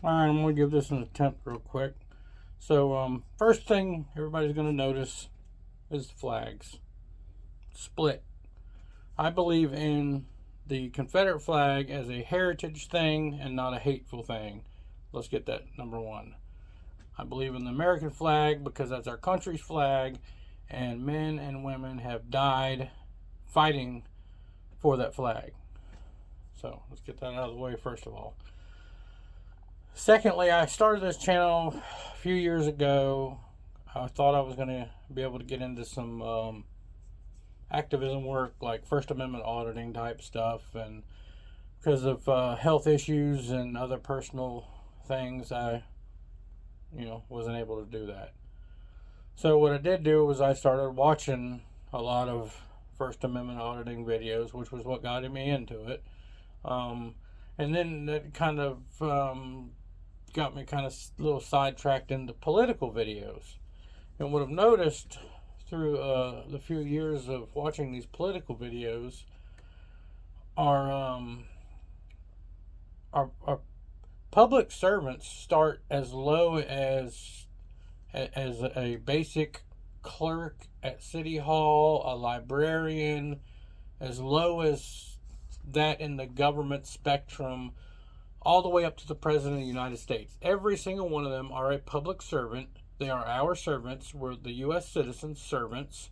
Alright, I'm going to give this an attempt real quick. So, first thing everybody's going to notice is flags. Split. I believe in the Confederate flag as a heritage thing and not a hateful thing. Let's get that number one. I believe in the American flag because that's our country's flag, and men and women have died fighting for that flag. So, let's get that out of the way first of all. Secondly, I started this channel a few years ago. I thought I was going to be able to get into some activism work, like First Amendment auditing type stuff, and because of health issues and other personal things, I wasn't able to do that. So what I did do was I started watching a lot of First Amendment auditing videos, which was what got me into it. And then that kind of got me kind of a little sidetracked into political videos. And what I've noticed through the few years of watching these political videos are our public servants start as low as a basic clerk at City Hall, a librarian, as low as that in the government spectrum, all the way up to the President of the United States. Every single one of them are a public servant. They are our servants. We're the U.S. citizens' servants.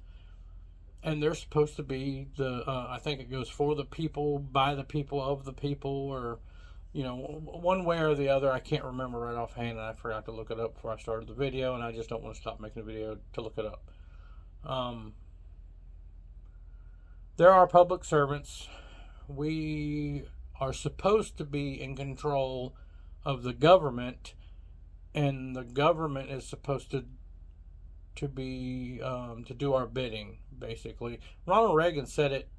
And they're supposed to be I think it goes for the people, by the people, of the people, or, one way or the other. I can't remember right offhand, and I forgot to look it up before I started the video, and I just don't want to stop making the video to look it up. There are public servants. We are supposed to be in control of the government, and the government is supposed to be to do our bidding, basically. Ronald Reagan said it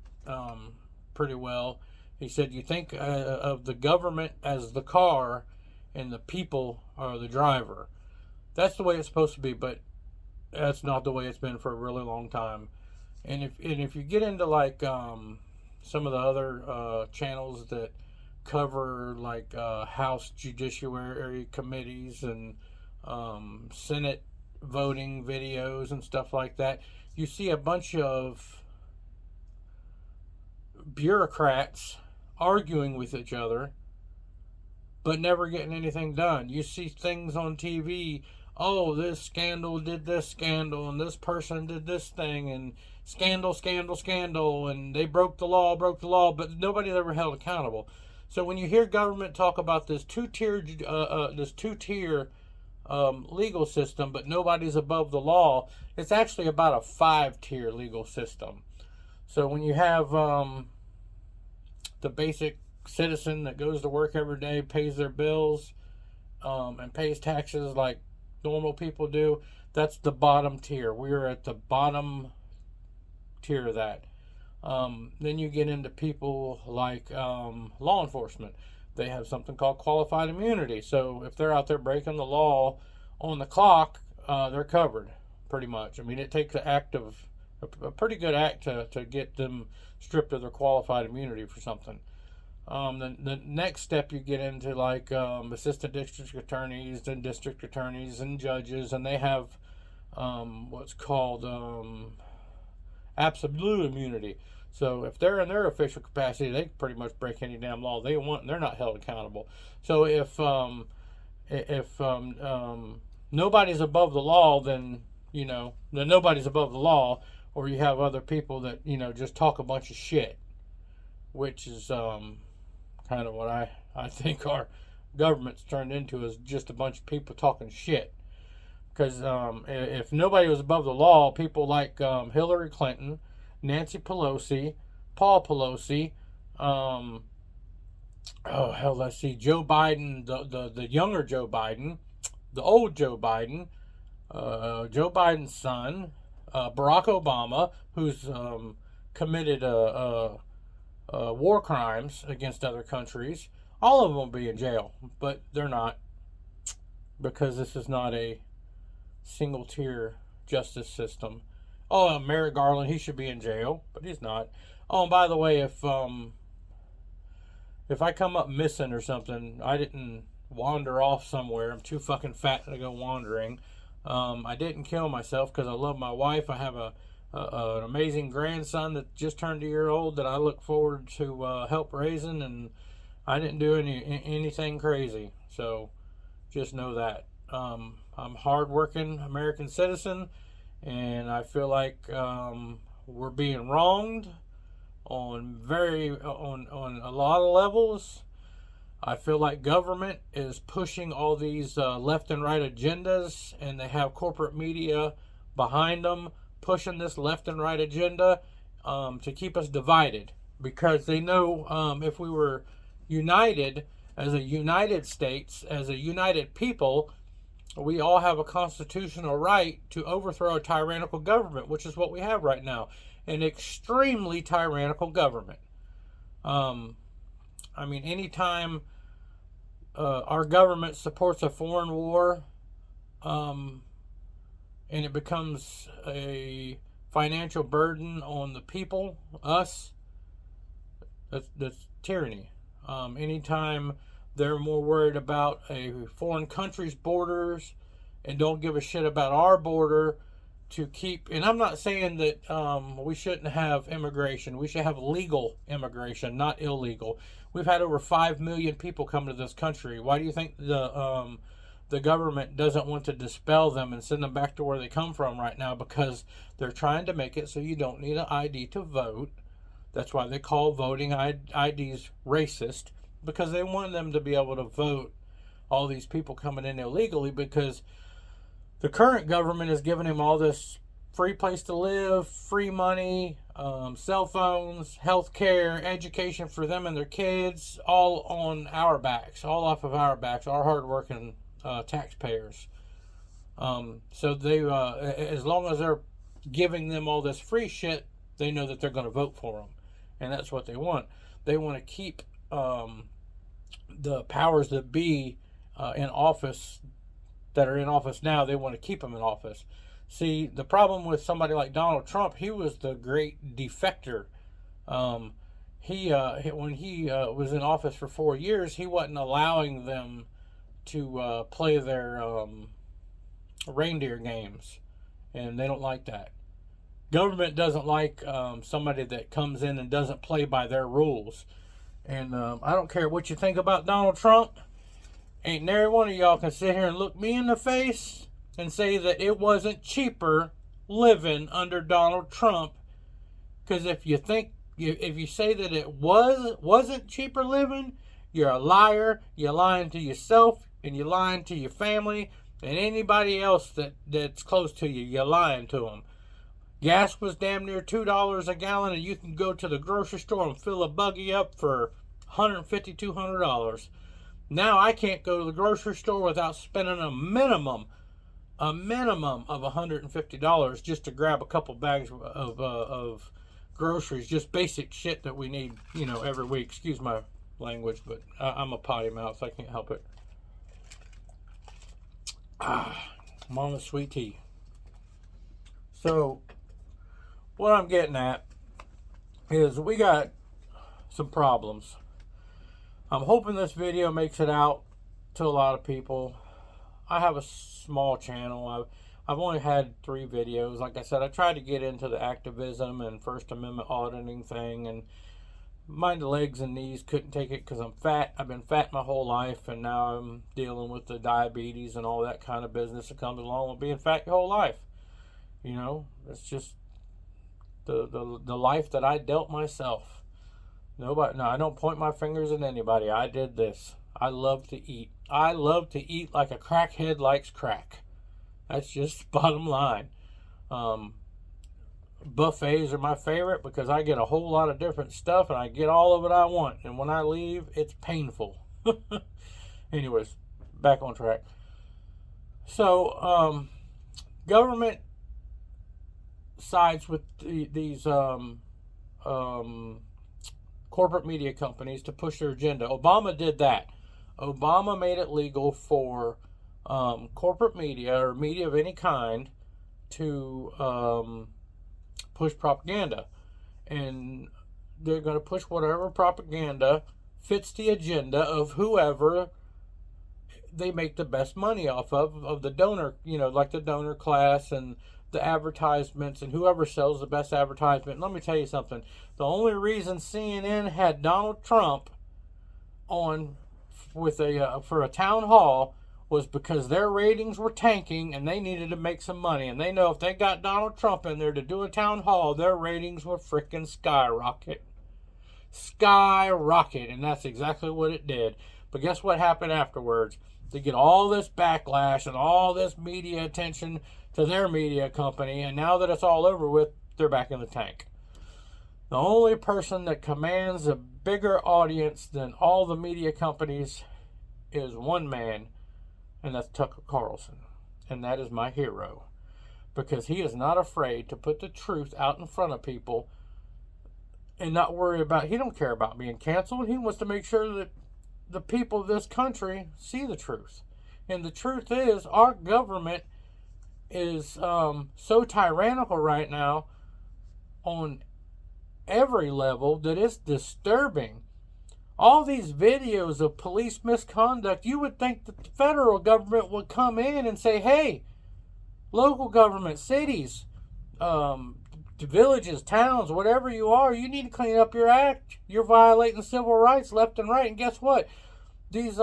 pretty well. He said, you think of the government as the car and the people are the driver. That's the way it's supposed to be, but that's not the way it's been for a really long time. And if you get into like some of the other channels that cover like House Judiciary Committees and Senate voting videos and stuff like that, you see a bunch of bureaucrats arguing with each other but never getting anything done. You see things on TV, oh, this scandal did this scandal, and this person did this thing, and scandal, scandal, scandal, and they broke the law, but nobody's ever held accountable. So when you hear government talk about this two-tier legal system, but nobody's above the law, it's actually about a 5-tier legal system. So when you have the basic citizen that goes to work every day, pays their bills, and pays taxes like normal people do, that's the bottom tier. We're at the bottom tier of that. Then you get into people like law enforcement. They have something called qualified immunity. So if they're out there breaking the law on the clock, they're covered pretty much. I mean, it takes a pretty good act to get them stripped of their qualified immunity for something. The next step you get into like assistant district attorneys and district attorneys and judges, and they have what's called absolute immunity. So if they're in their official capacity, they can pretty much break any damn law they want, and they're not held accountable. So if nobody's above the law, then then nobody's above the law. Or you have other people that just talk a bunch of shit, which is kind of what I think our government's turned into, is just a bunch of people talking shit. Because if nobody was above the law, people like Hillary Clinton, Nancy Pelosi, Paul Pelosi, let's see, Joe Biden, the younger Joe Biden, the old Joe Biden, Joe Biden's son, Barack Obama, who's committed war crimes against other countries. All of them will be in jail, but they're not, because this is not a single tier justice system. Oh, Merrick Garland, he should be in jail, but he's not. Oh, and by the way, if I come up missing or something, I didn't wander off somewhere. I'm too fucking fat to go wandering. I didn't kill myself because I love my wife. I have an amazing grandson that just turned a year old that I look forward to help raising, and I didn't do anything crazy. So just know that. I'm a hardworking American citizen, and I feel like we're being wronged on a lot of levels. I feel like government is pushing all these left and right agendas, and they have corporate media behind them pushing this left and right agenda to keep us divided, because they know if we were united as a United States, as a united people, we all have a constitutional right to overthrow a tyrannical government, which is what we have right now, an extremely tyrannical government. I mean, anytime our government supports a foreign war, and it becomes a financial burden on the people, us, that's tyranny. Anytime they're more worried about a foreign country's borders and don't give a shit about our border to keep, and I'm not saying that we shouldn't have immigration. We should have legal immigration, not illegal. We've had over 5 million people come to this country. Why do you think the government doesn't want to dispel them and send them back to where they come from right now? Because they're trying to make it so you don't need an ID to vote. That's why they call voting IDs racist, because they want them to be able to vote all these people coming in illegally, because the current government is giving them all this free place to live, free money, cell phones, health care, education for them and their kids, all on our backs, all off of our backs, our hardworking taxpayers. So they, as long as they're giving them all this free shit, they know that they're going to vote for them, and that's what they want. They want to keep the powers that be in office, that are in office now. They want to keep them in office. See, the problem with somebody like Donald Trump, he was the great defector. When he was in office for 4 years, he wasn't allowing them to play their reindeer games, and they don't like that. Government doesn't like somebody that comes in and doesn't play by their rules. And I don't care what you think about Donald Trump. Ain't nary one of y'all can sit here and look me in the face and say that it wasn't cheaper living under Donald Trump. Because if you say that it wasn't cheaper living, you're a liar. You're lying to yourself, and you're lying to your family, and anybody else that's close to you. You're lying to them. Gas was damn near $2 a gallon, and you can go to the grocery store and fill a buggy up for $150, $200. Now I can't go to the grocery store without spending a minimum of $150 just to grab a couple bags of groceries, just basic shit that we need, every week. Excuse my language, but I'm a potty mouth, so I can't help it. I'm on the sweet tea. So, what I'm getting at is we got some problems. I'm hoping this video makes it out to a lot of people. I have a small channel. I've only had 3 videos. Like I said, I tried to get into the activism and First Amendment auditing thing, and my legs and knees couldn't take it because I'm fat. I've been fat my whole life, and now I'm dealing with the diabetes and all that kind of business that comes along with being fat your whole life. It's just the life that I dealt myself. No, I don't point my fingers at anybody. I did this. I love to eat. I love to eat like a crackhead likes crack. That's just the bottom line. Buffets are my favorite because I get a whole lot of different stuff and I get all of it I want. And when I leave, it's painful. Anyways, back on track. So, government sides with these corporate media companies to push their agenda. Obama did that. Obama made it legal for corporate media or media of any kind to push propaganda. And they're going to push whatever propaganda fits the agenda of whoever they make the best money off of the donor, like the donor class and the advertisements and whoever sells the best advertisement. And let me tell you something. The only reason CNN had Donald Trump on with for a town hall was because their ratings were tanking and they needed to make some money. And they know if they got Donald Trump in there to do a town hall, their ratings would freaking skyrocket. And that's exactly what it did. But guess what happened afterwards? They get all this backlash and all this media attention to their media company, and now that it's all over with, they're back in the tank. The only person that commands a bigger audience than all the media companies is one man, and that's Tucker Carlson. And that is my hero, because he is not afraid to put the truth out in front of people and not worry about, he don't care about being canceled. He wants to make sure that the people of this country see the truth. And the truth is, our government is so tyrannical right now on every level that it's disturbing. All these videos of police misconduct, you would think that the federal government would come in and say, hey, local government, cities, villages, towns, whatever you are, you need to clean up your act. You're violating civil rights left and right. And guess what? These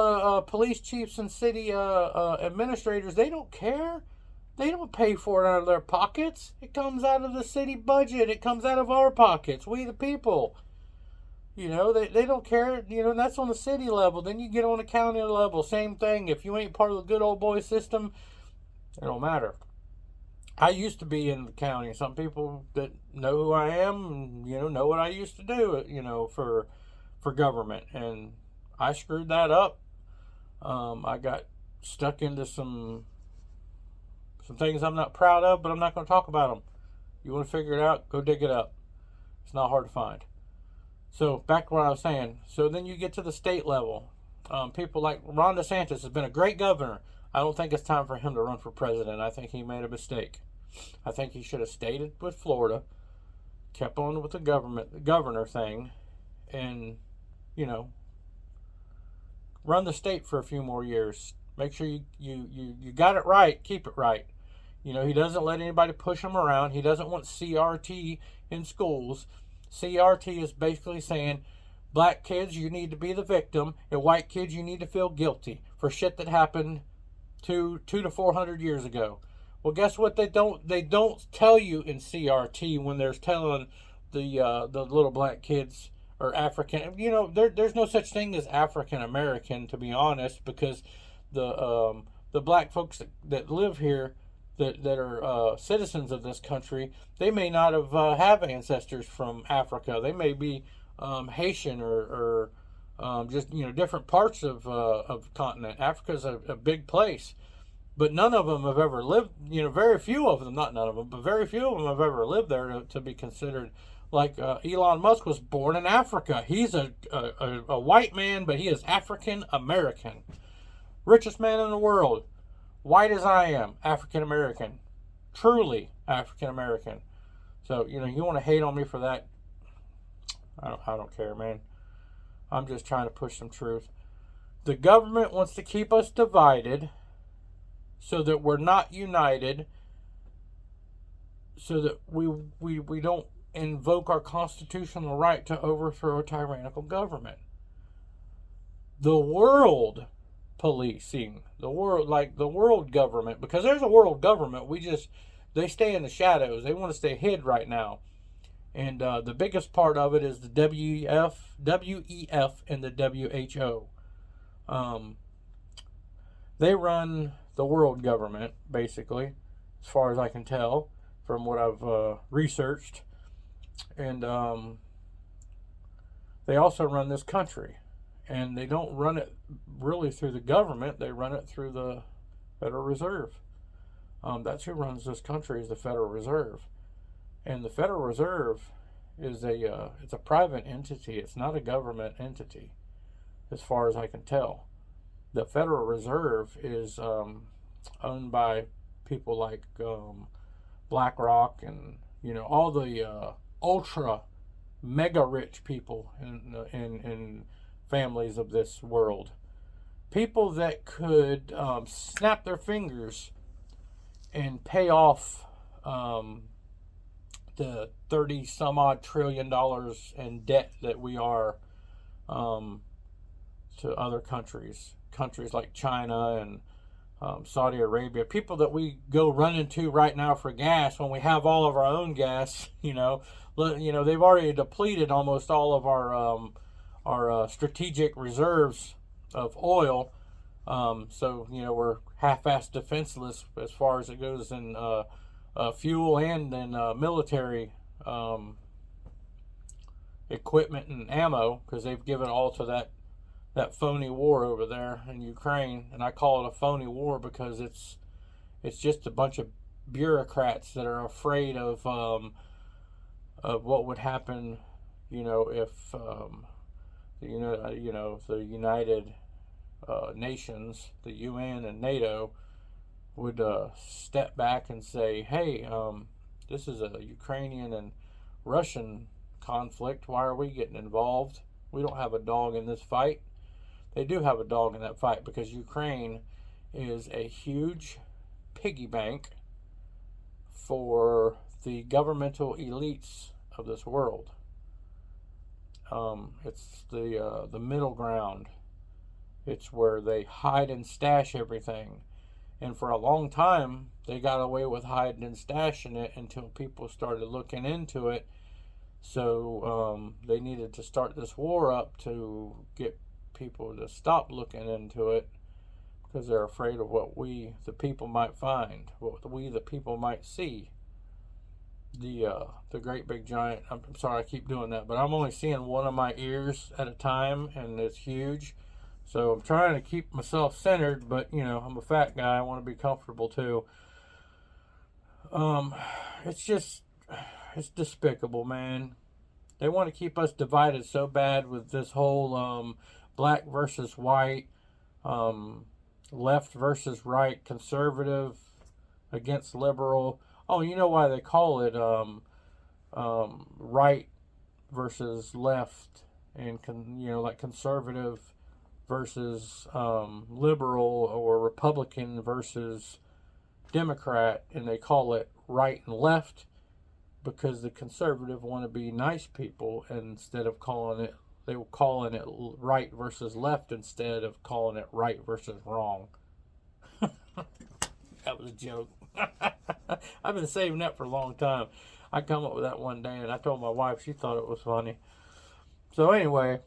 police chiefs and city administrators, they don't care. They don't pay for it out of their pockets. It comes out of the city budget. It comes out of our pockets, we the people. They don't care, and that's on the city level. Then you get on the county level, same thing. If you ain't part of the good old boy system, it don't matter. I used to be in the county. Some people that know who I am, know what I used to do, for government. And I screwed that up. I got stuck into some things I'm not proud of, but I'm not going to talk about them. You want to figure it out, go dig it up. It's not hard to find. So back to what I was saying. So then you get to the state level. People like Ron DeSantis has been a great governor. I don't think it's time for him to run for president. I think he made a mistake. I think he should have stayed with Florida, kept on with the governor thing, and, run the state for a few more years. Make sure you got it right, keep it right. He doesn't let anybody push him around. He doesn't want CRT in schools. CRT is basically saying, black kids, you need to be the victim, and white kids, you need to feel guilty for shit that happened 200 to 400 years ago. Well, guess what? They don't tell you in CRT when they're telling the little black kids or African. There's no such thing as African American, to be honest, because the black folks that live here, that are citizens of this country, they may not have ancestors from Africa. They may be Haitian or just different parts of the continent. Africa's a big place, but none of them have ever lived. Very few of them, not none of them, but very few of them have ever lived there to be considered. Like Elon Musk was born in Africa. He's a white man, but he is African American. Richest man in the world. White as I am, African American, truly African American. So you want to hate on me for that? I don't care, man. I'm just trying to push some truth. The government wants to keep us divided, so that we're not united, so that we don't invoke our constitutional right to overthrow a tyrannical government. The world policing, the world government, because there's a world government, they stay in the shadows. They want to stay hid right now. And the biggest part of it is the WEF and the WHO. They run the world government, basically, as far as I can tell from what I've researched. And they also run this country. And they don't run it really through the government. They run it through the Federal Reserve. That's who runs this country, is the Federal Reserve. And the Federal Reserve is it's a private entity. It's not a government entity, as far as I can tell. The Federal Reserve is owned by people like BlackRock and all the ultra mega rich people in families of this world. people that could snap their fingers and pay off the 30 some odd $trillion in debt that we are to other countries like China and Saudi Arabia, people that we go running to right now for gas when we have all of our own gas. They've already depleted almost all of our strategic reserves of oil. So we're half-assed defenseless as far as it goes in fuel and in military equipment and ammo, because they've given all to that phony war over there in Ukraine. And I call it a phony war because it's just a bunch of bureaucrats that are afraid of what would happen, if the United Nations, the UN and NATO would step back and say, hey, this is a Ukrainian and Russian conflict. Why are we getting involved? We don't have a dog in this fight. They do have a dog in that fight, because Ukraine is a huge piggy bank for the governmental elites of this world. It's the middle ground. It's where they hide and stash everything. And for a long time, they got away with hiding and stashing it until people started looking into it. So they needed to start this war up to get people to stop looking into it, because they're afraid of what we, the people, might find, what we, the people, might see. The great big giant, I'm sorry I keep doing that, but I'm only seeing one of my ears at a time, and it's huge. So I'm trying to keep myself centered, but I'm a fat guy. I want to be comfortable too. It's despicable, man. They want to keep us divided so bad with this whole black versus white, left versus right, conservative against liberal. Oh, you know why they call it right versus left, and like conservative versus liberal, or Republican versus Democrat, and they call it right and left because the conservative want to be nice people, and instead of calling it, they were calling it right versus left instead of calling it right versus wrong. That was a joke. I've been saving that for a long time. I come up with that one day, and I told my wife, she thought it was funny. So anyway,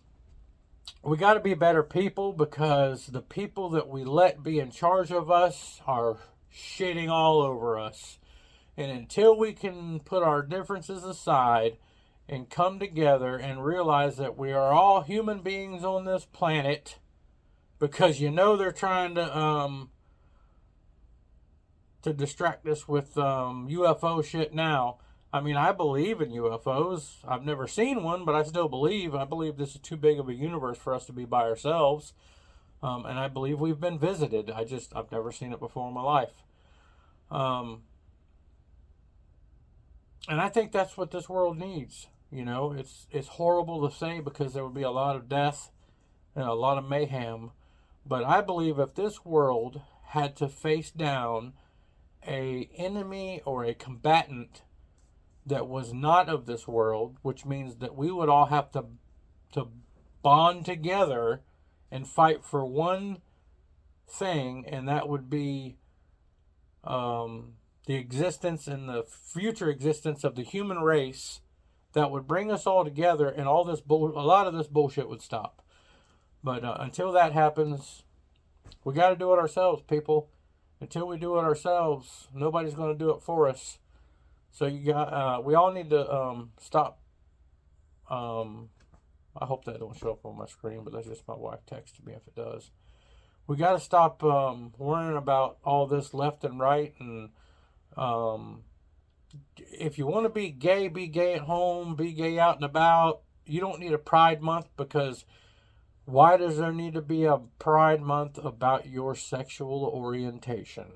we got to be better people, because the people that we let be in charge of us are shitting all over us. And until we can put our differences aside and come together and realize that we are all human beings on this planet, because they're trying to distract us with UFO shit now. I mean, I believe in UFOs. I've never seen one, but I still believe. I believe this is too big of a universe for us to be by ourselves. And I believe we've been visited. I've never seen it before in my life. And I think that's what this world needs. It's horrible to say, because there would be a lot of death and a lot of mayhem. But I believe if this world had to face down a enemy or a combatant that was not of this world, which means that we would all have to bond together and fight for one thing, and that would be the existence and the future existence of the human race, that would bring us all together, and a lot of this bullshit would stop. But until that happens, we got to do it ourselves, people. Until we do it ourselves, nobody's going to do it for us. So we all need to stop. I hope that don't show up on my screen, but that's just my wife texting me if it does. We got to stop worrying about all this left and right. And if you want to be gay at home, be gay out and about. You don't need a Pride Month, because why does there need to be a Pride Month about your sexual orientation?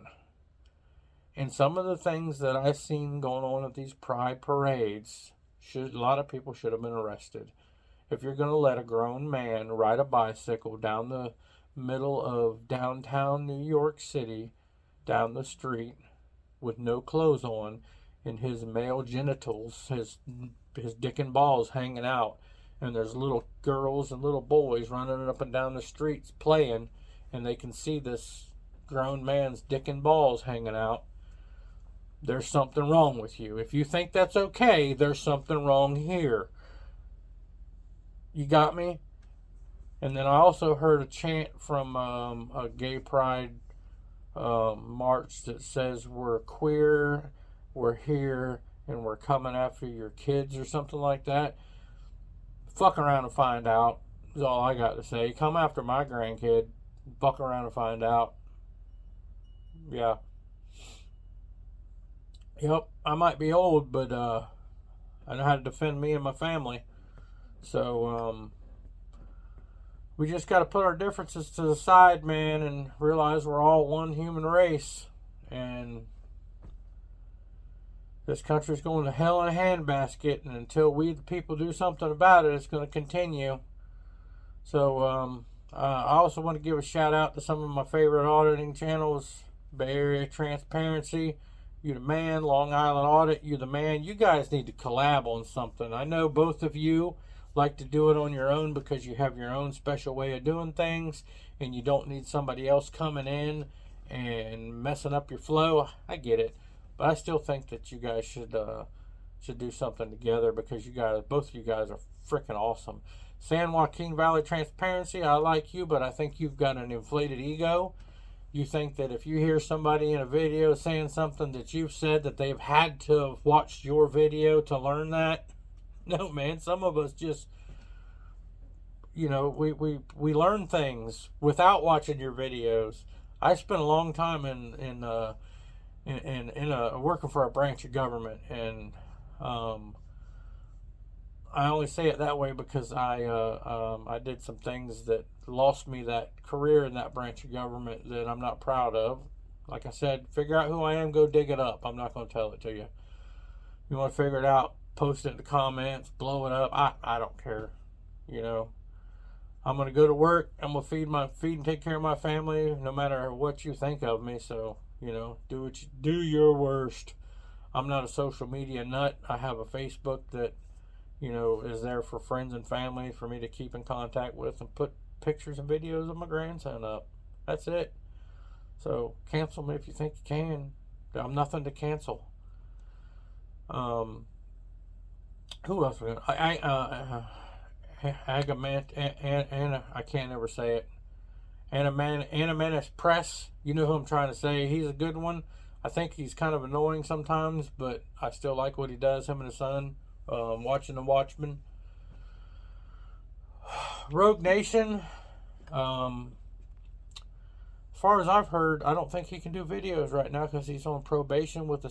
And some of the things that I've seen going on at these pride parades, a lot of people should have been arrested. If you're going to let a grown man ride a bicycle down the middle of downtown New York City, down the street, with no clothes on, and his male genitals, his dick and balls hanging out, and there's little girls and little boys running up and down the streets playing, and they can see this grown man's dick and balls hanging out, there's something wrong with you. If you think that's okay, there's something wrong here. You got me? And then I also heard a chant from a gay pride march that says, we're queer, we're here, and we're coming after your kids, or something like that. Fuck around and find out is all I got to say. Come after my grandkid. Fuck around and find out. Yeah. Yep, I might be old, but I know how to defend me and my family. So we just got to put our differences to the side, man, and realize we're all one human race. And this country's going to hell in a handbasket, and until we, the people, do something about it, it's going to continue. So I also want to give a shout out to some of my favorite auditing channels: Bay Area Transparency, You the Man; Long Island Audit, You the Man. You guys need to collab on something. I know both of you like to do it on your own because you have your own special way of doing things, and you don't need somebody else coming in and messing up your flow. I get it, but I still think that you guys should do something together, because you guys, both of you guys, are freaking awesome. San Joaquin Valley Transparency, I like you, but I think you've got an inflated ego. You think that if you hear somebody in a video saying something that you've said, that they've had to have watched your video to learn that. No, man, some of us just, we learn things without watching your videos. I spent a long time in working for a branch of government, and I only say it that way because I did some things that lost me that career in that branch of government that I'm not proud of. Like I said, figure out who I am, go dig it up. I'm not going to tell it to you. You want to figure it out, post it in the comments, blow it up. I don't care. I'm going to go to work. I'm going to feed and take care of my family, no matter what you think of me. So, do your worst. I'm not a social media nut. I have a Facebook that, is there for friends and family for me to keep in contact with, and put pictures and videos of my grandson up. That's it. So cancel me if you think you can. I'm nothing to cancel. Who else? I can't ever say it. Anamenis Press. You know who I'm trying to say. He's a good one. I think he's kind of annoying sometimes, but I still like what he does. Him and his son. Watching the Watchmen. Rogue Nation. As far as I've heard, I don't think he can do videos right now because he's on probation with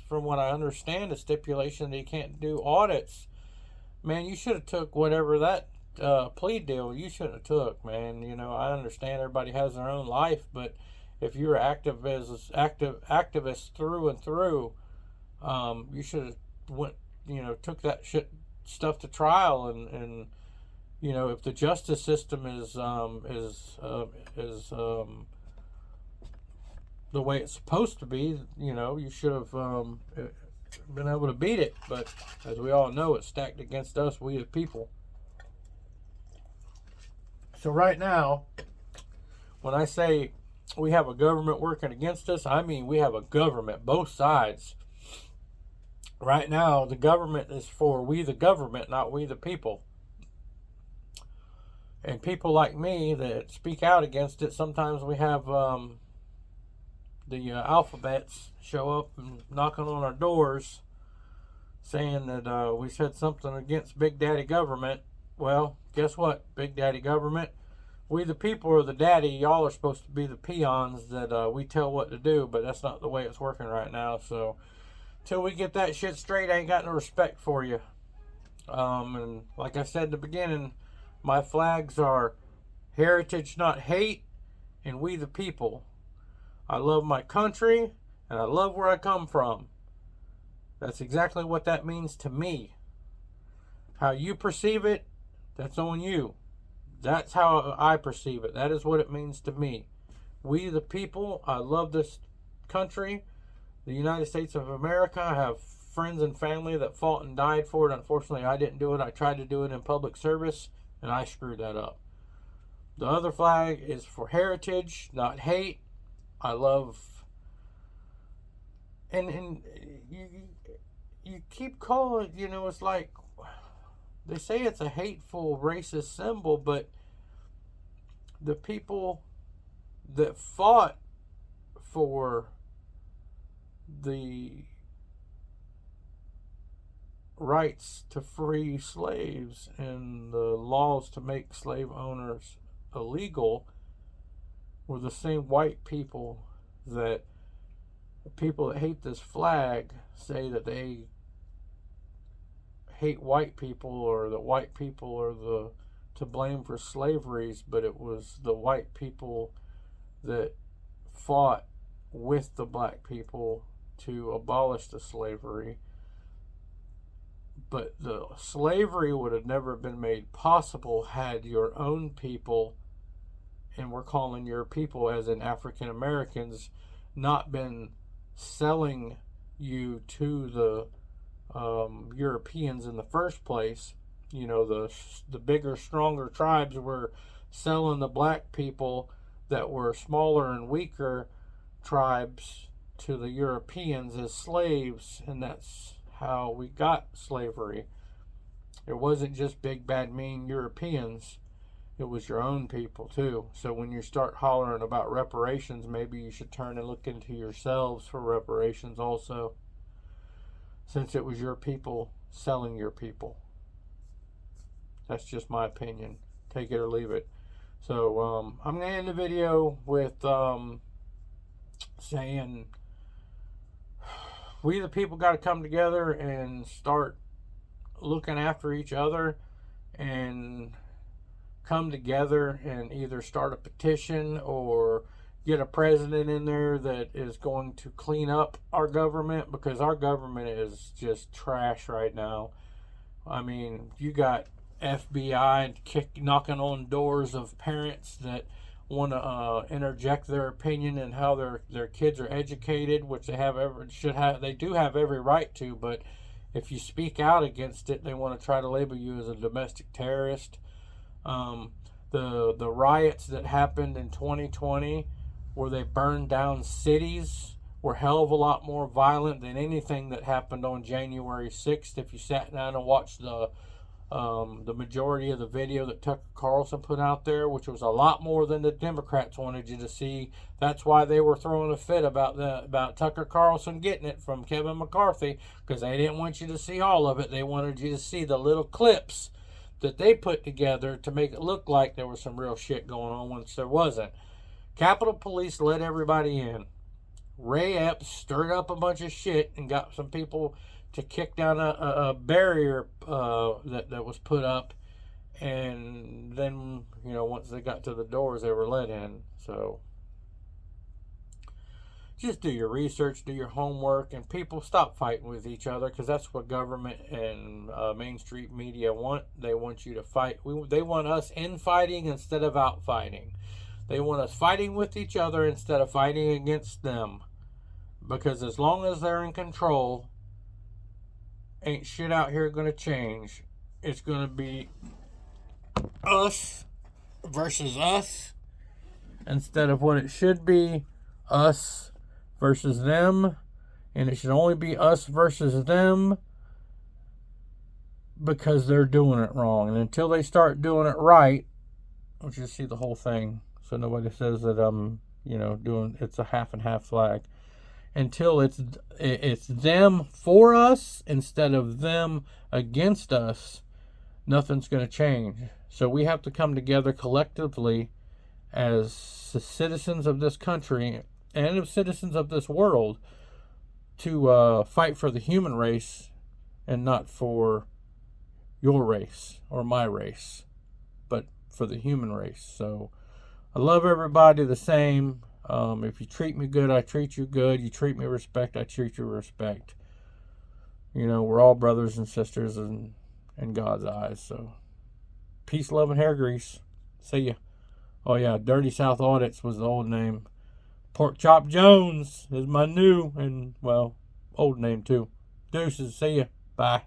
from what I understand, a stipulation that he can't do audits. Man, you should have took whatever that plea deal you should have took, man. I understand everybody has their own life, but if you're activist through and through, you should have took that stuff to trial, and if the justice system is the way it's supposed to be, you should have been able to beat it. But as we all know, it's stacked against us, we the people. So right now, when I say we have a government working against us, I mean we have a government, both sides. Right now, the government is for we the government, not we the people. And people like me that speak out against it, sometimes we have the alphabets show up and knocking on our doors saying that we said something against Big Daddy Government. Well, guess what, Big Daddy Government? We the people are the daddy. Y'all are supposed to be the peons that we tell what to do, but that's not the way it's working right now. So till we get that shit straight, I ain't got no respect for you. And like I said in the beginning, my flags are heritage, not hate, and we the people. I love my country, and I love where I come from. That's exactly what that means to me. How you perceive it, that's on you. That's how I perceive it. That is what it means to me. We the people, I love this country, the United States of America. I have friends and family that fought and died for it. Unfortunately, I didn't do it. I tried to do it in public service, and I screwed that up. The other flag is for heritage, not hate. I love, and you keep calling, it's like, they say it's a hateful, racist symbol, but the people that fought for the rights to free slaves and the laws to make slave owners illegal were the same white people that the people that hate this flag say that they hate white people, or that white people are to blame for slaveries, but it was the white people that fought with the black people to abolish the slavery. But the slavery would have never been made possible had your own people, and we're calling your people as in African Americans, not been selling you to the Europeans in the first place. The bigger, stronger tribes were selling the black people that were smaller and weaker tribes to the Europeans as slaves, and that's how we got slavery. It wasn't just big, bad, mean Europeans. It was your own people too. So when you start hollering about reparations, maybe you should turn and look into yourselves for reparations also, since it was your people selling your people. That's just my opinion. Take it or leave it. So I'm going to end the video with saying we the people got to come together and start looking after each other, and come together and either start a petition or get a president in there that is going to clean up our government, because our government is just trash right now. I mean, you got FBI knocking on doors of parents that want to interject their opinion in how their kids are educated, which they do have every right to, but if you speak out against it, they want to try to label you as a domestic terrorist. The riots that happened in 2020, where they burned down cities, were hell of a lot more violent than anything that happened on January 6th. If you sat down and watched the majority of the video that Tucker Carlson put out there, which was a lot more than the Democrats wanted you to see. That's why they were throwing a fit about Tucker Carlson getting it from Kevin McCarthy, because they didn't want you to see all of it. They wanted you to see the little clips that they put together to make it look like there was some real shit going on, once there wasn't. Capitol Police let everybody in. Ray Epps stirred up a bunch of shit and got some people to kick down a barrier that was put up, and then once they got to the doors, they were let in. So just do your research, do your homework, and people, stop fighting with each other, because that's what government and mainstream media want. They want you to fight. They want us infighting instead of out fighting. They want us fighting with each other instead of fighting against them, because as long as they're in control, ain't shit out here going to change. It's going to be us versus us, instead of what it should be, us versus them. And it should only be us versus them, because they're doing it wrong. And until they start doing it right, let's just see the whole thing, so nobody says that I'm doing it's a half and half flag. Until it's them for us instead of them against us, nothing's going to change. So we have to come together collectively as citizens of this country and as citizens of this world to fight for the human race, and not for your race or my race, but for the human race. So I love everybody the same. If you treat me good, I treat you good. You treat me with respect, I treat you with respect. We're all brothers and sisters in God's eyes. So peace, love, and hair grease. See ya. Oh yeah, Dirty South Audits was the old name. Pork Chop Jones is my new and, well, old name too. Deuces. See ya. Bye.